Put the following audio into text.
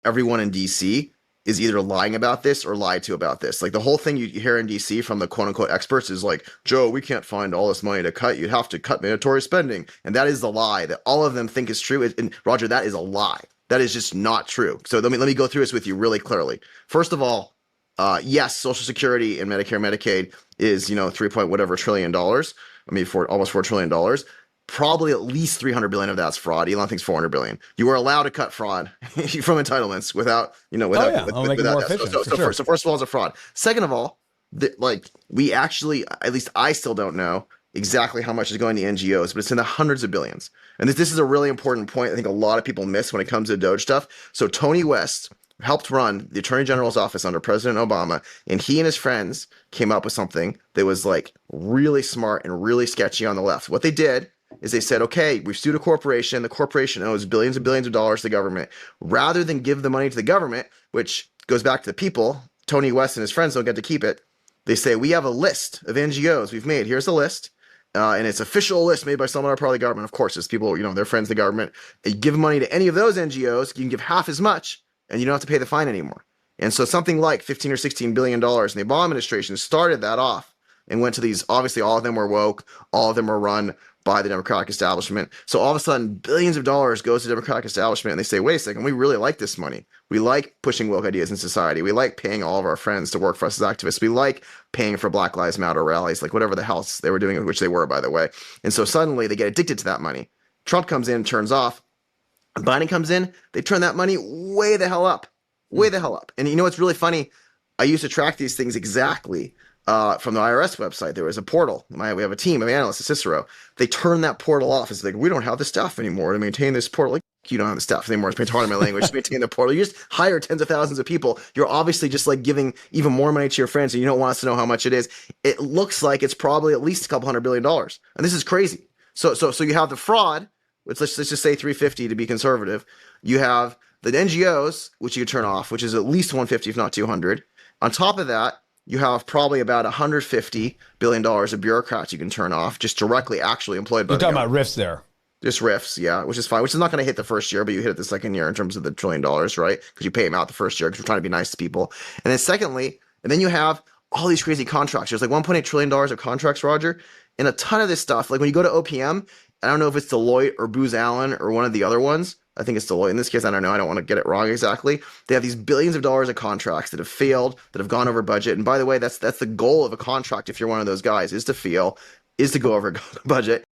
everyone in DC is either lying about this or lied to about this. Like the whole thing you hear in DC from the quote unquote experts is like, Joe, we can't find all this money to cut. You'd have to cut mandatory spending. And that is the lie that all of them think is true. And Roger, that is a lie. That is just not true. So let me go through this with you really clearly. First of all, yes, Social Security and Medicare, Medicaid is, 3 point whatever trillion dollars. I mean, almost $4 trillion. Probably at least 300 billion of that's fraud. Elon thinks 400 billion. You are allowed to cut fraud from entitlements without, I'll make it more efficient. So first of all, it's a fraud. Second of all, we actually, at least I still don't know exactly how much is going to NGOs, but it's in the hundreds of billions. And this is a really important point I think a lot of people miss when it comes to DOGE stuff. So Tony West helped run the Attorney General's office under President Obama, and he and his friends came up with something that was like really smart and really sketchy on the left. What they did is they said, okay, we've sued a corporation. The corporation owes billions and billions of dollars to the government. Rather than give the money to the government, which goes back to the people, Tony West and his friends don't get to keep it. They say, we have a list of NGOs we've made. Here's the list. And it's official list made by someone part of the government. Of course, it's people, they're friends of the government. They give money to any of those NGOs. You can give half as much and you don't have to pay the fine anymore. And so something like 15 or $16 billion in the Obama administration started that off and went to these, obviously all of them were woke. All of them were run by the Democratic establishment. So all of a sudden, billions of dollars goes to the Democratic establishment, and they say, wait a second, we really like this money. We like pushing woke ideas in society. We like paying all of our friends to work for us as activists. We like paying for Black Lives Matter rallies, like whatever the hell they were doing, which they were, by the way. And so suddenly they get addicted to that money. Trump comes in, turns off. Biden comes in, they turn that money way the hell up. Way the hell up. And you know what's really funny? I used to track these things exactly from the IRS website. There was a portal. We have a team of analysts at Cicero. They turned that portal off. It's like, we don't have the staff anymore to maintain this portal. Like, you don't have the staff anymore. It's pardon my language. Just maintain the portal. You just hire tens of thousands of people. You're obviously just like giving even more money to your friends, and you don't want us to know how much it is. It looks like it's probably at least a couple $100 billion. And this is crazy. So you have the fraud, which let's just say 350 to be conservative. You have the NGOs, which you turn off, which is at least 150, if not 200. On top of that, you have probably about $150 billion of bureaucrats you can turn off, just directly actually employed by You're talking about RIFs there. Just RIFs, yeah, which is fine, which is not going to hit the first year, but you hit it the second year in terms of the $1 trillion, right? Because you pay them out the first year because we're trying to be nice to people. And then secondly, and then you have all these crazy contracts. There's like $1.8 trillion of contracts, Roger, and a ton of this stuff. Like when you go to OPM, I don't know if it's Deloitte or Booz Allen or one of the other ones. I think it's Deloitte in this case. I don't know. I don't want to get it wrong exactly. They have these billions of dollars of contracts that have failed, that have gone over budget. And by the way, that's the goal of a contract. If you're one of those guys, is to go over budget.